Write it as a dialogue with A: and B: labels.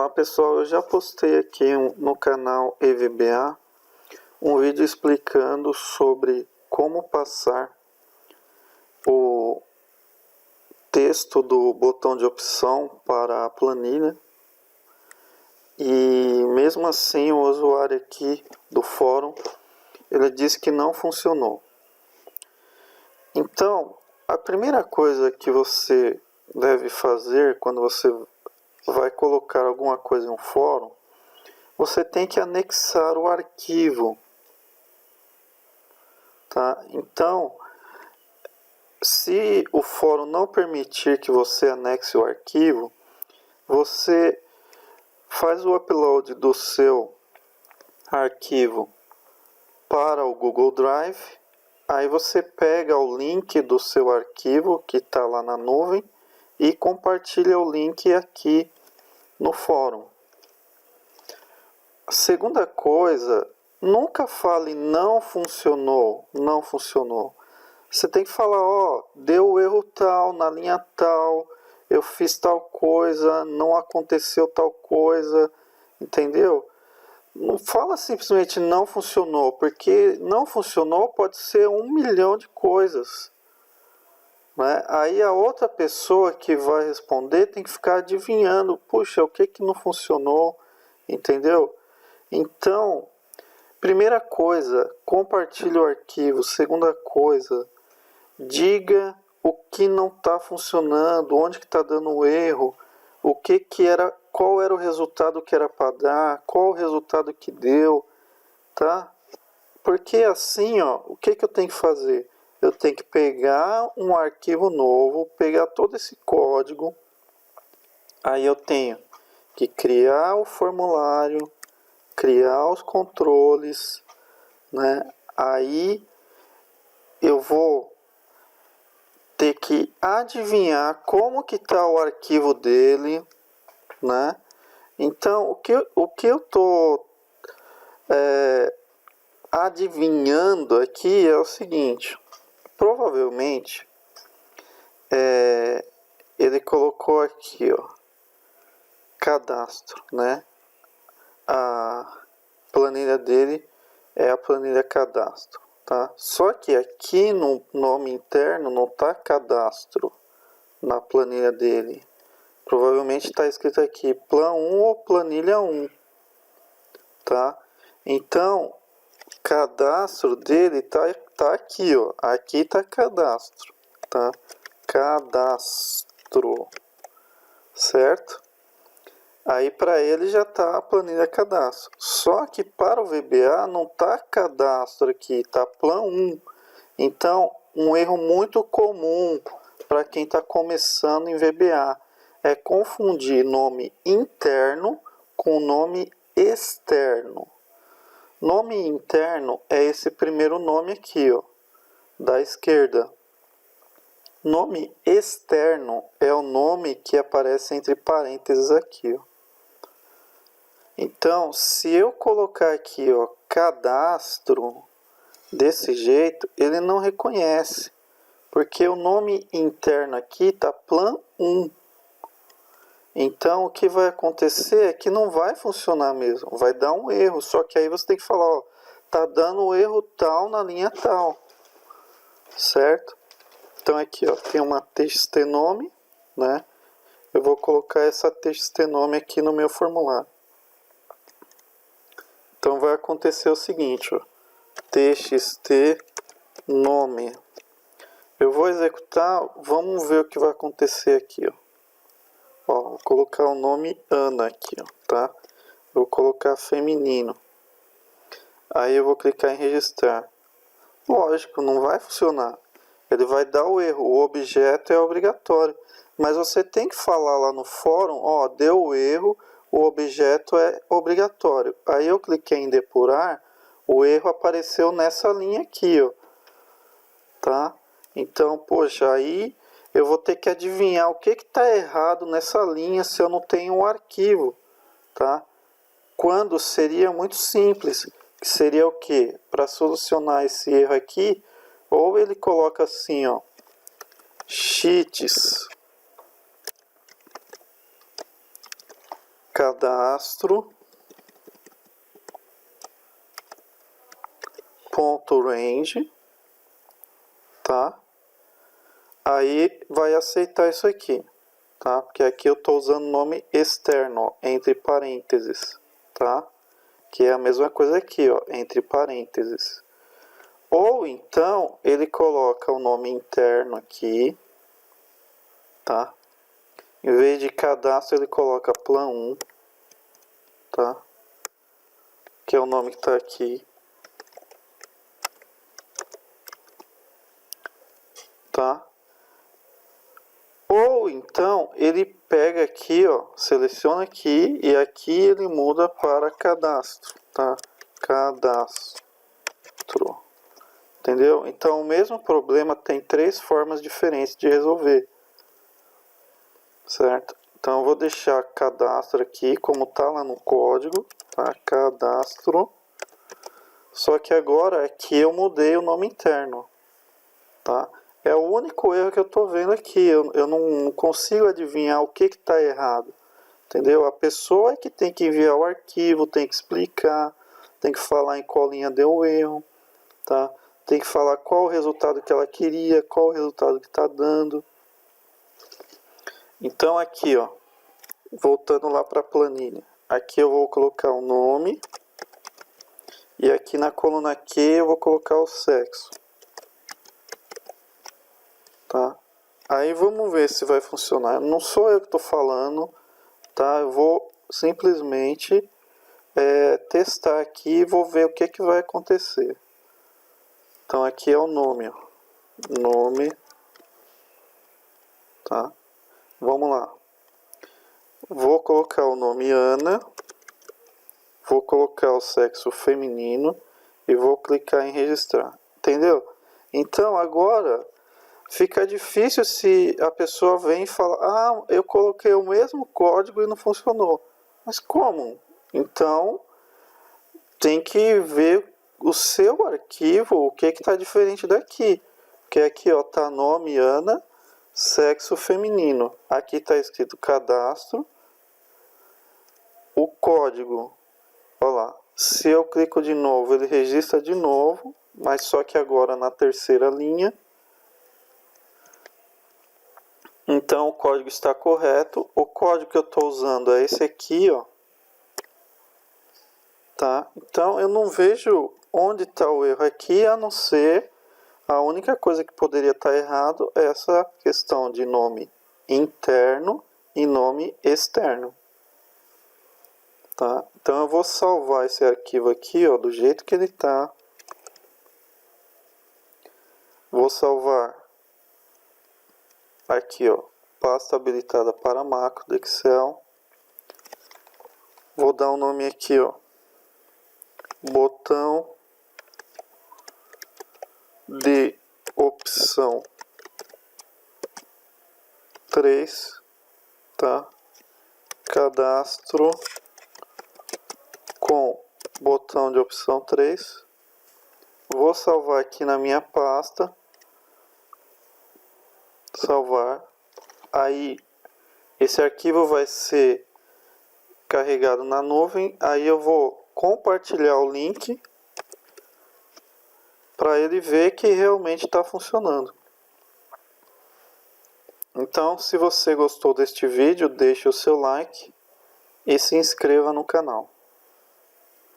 A: Olá pessoal, eu já postei aqui no canal EVBA um vídeo explicando sobre como passar o texto do botão de opção para a planilha, e mesmo assim o usuário aqui do fórum ele disse que não funcionou. Então a primeira coisa que você deve fazer quando você vai colocar alguma coisa em um fórum, você tem que anexar o arquivo, tá? Então, se o fórum não permitir que você anexe o arquivo, você faz o upload do seu arquivo para o Google Drive, aí você pega o link do seu arquivo que está lá na nuvem e compartilha o link aqui no fórum. A segunda coisa, nunca fale não funcionou, não funcionou. Você tem que falar, ó, deu erro tal, na linha tal, eu fiz tal coisa, não aconteceu tal coisa, entendeu? Não fala simplesmente não funcionou, porque não funcionou pode ser 1 milhão de coisas, né? Aí a outra pessoa que vai responder tem que ficar adivinhando, puxa, o que não funcionou, entendeu? Então, primeira coisa, compartilhe o arquivo. Segunda coisa, diga o que não está funcionando, onde que está dando erro, o que era, qual era o resultado que era para dar, qual o resultado que deu, tá? Porque assim, ó, o que eu tenho que fazer? Eu tenho que pegar um arquivo novo, pegar todo esse código, aí eu tenho que criar o formulário, criar os controles, né? Aí eu vou ter que adivinhar como que está o arquivo dele, né? Então o que eu tô adivinhando aqui é o seguinte: provavelmente ele colocou aqui, ó, cadastro, né? A planilha dele é a planilha cadastro, tá? Só que aqui no nome interno não está cadastro na planilha dele. Provavelmente está escrito aqui plan 1 ou planilha 1, tá? Então, cadastro dele tá aqui, ó. Aqui tá cadastro, tá? Cadastro, certo? Aí para ele já está a planilha cadastro. Só que para o VBA não está cadastro aqui, está plan 1. Então, um erro muito comum para quem está começando em VBA é confundir nome interno com nome externo. Nome interno é esse primeiro nome aqui, ó, da esquerda. Nome externo é o nome que aparece entre parênteses aqui, ó. Então, se eu colocar aqui, ó, cadastro, desse jeito, ele não reconhece, porque o nome interno aqui está plan 1. Então, o que vai acontecer é que não vai funcionar mesmo, vai dar um erro, só que aí você tem que falar, ó, tá dando erro tal na linha tal, certo? Então aqui, ó, tem uma txt nome, né? Eu vou colocar essa txt nome aqui no meu formulário. Então vai acontecer o seguinte, ó, txt nome. Eu vou executar, vamos ver o que vai acontecer aqui, ó. Ó, vou colocar o nome Ana aqui, ó, tá? Vou colocar feminino. Aí eu vou clicar em registrar. Lógico, não vai funcionar. Ele vai dar o erro. O objeto é obrigatório. Mas você tem que falar lá no fórum, ó, deu o erro, o objeto é obrigatório. Aí eu cliquei em depurar, o erro apareceu nessa linha aqui, ó, tá? Então, poxa, aí eu vou ter que adivinhar o que está errado nessa linha se eu não tenho um arquivo, tá? Quando seria muito simples, que seria o que? Para solucionar esse erro aqui, ou ele coloca assim, ó, sheets cadastro.range, tá? Aí vai aceitar isso aqui, tá? Porque aqui eu estou usando o nome externo, ó, entre parênteses, tá? Que é a mesma coisa aqui, ó, entre parênteses. Ou então ele coloca o nome interno aqui, tá? Em vez de cadastro ele coloca plan 1, tá? Que é o nome que está aqui, tá? Ou então ele pega aqui, ó, seleciona aqui e aqui ele muda para cadastro, tá? Cadastro, entendeu? Então o mesmo problema tem 3 formas diferentes de resolver, certo? Então eu vou deixar cadastro aqui como tá lá no código, tá? Cadastro. Só que agora aqui eu mudei o nome interno, tá? É o único erro que eu estou vendo aqui. Eu não consigo adivinhar o que está errado. Entendeu? A pessoa é que tem que enviar o arquivo, tem que explicar, tem que falar em qual linha deu o erro, tá? Tem que falar qual o resultado que ela queria, qual o resultado que está dando. Então aqui, ó, voltando lá para a planilha. Aqui eu vou colocar o nome. E aqui na coluna Q eu vou colocar o sexo. Tá? Aí vamos ver se vai funcionar. Não sou eu que estou falando, tá? Eu vou simplesmente testar aqui e vou ver o que vai acontecer. Então aqui é o nome, ó. Nome, tá? Vamos lá. Vou colocar o nome Ana, vou colocar o sexo feminino e vou clicar em registrar. Entendeu? Então agora fica difícil se a pessoa vem e fala: ah, eu coloquei o mesmo código e não funcionou. Mas como? Então tem que ver o seu arquivo, o que está diferente daqui. Porque aqui ó, tá nome Ana, sexo feminino. Aqui está escrito cadastro. O código, olha lá. Se eu clico de novo, ele registra de novo, mas só que agora na terceira linha. Então o código está correto. O código que eu estou usando é esse aqui, ó. Tá? Então eu não vejo onde está o erro aqui, a não ser a única coisa que poderia estar errado é essa questão de nome interno e nome externo. Tá? Então eu vou salvar esse arquivo aqui, ó, do jeito que ele está. Vou salvar aqui, ó, pasta habilitada para macro do Excel. Vou dar um nome aqui, ó, botão de opção 3, tá? Cadastro com botão de opção 3. Vou salvar aqui na minha pasta. Salvar. Aí esse arquivo vai ser carregado na nuvem. Aí eu vou compartilhar o link para ele ver que realmente está funcionando. Então, se você gostou deste vídeo, deixe o seu like e se inscreva no canal.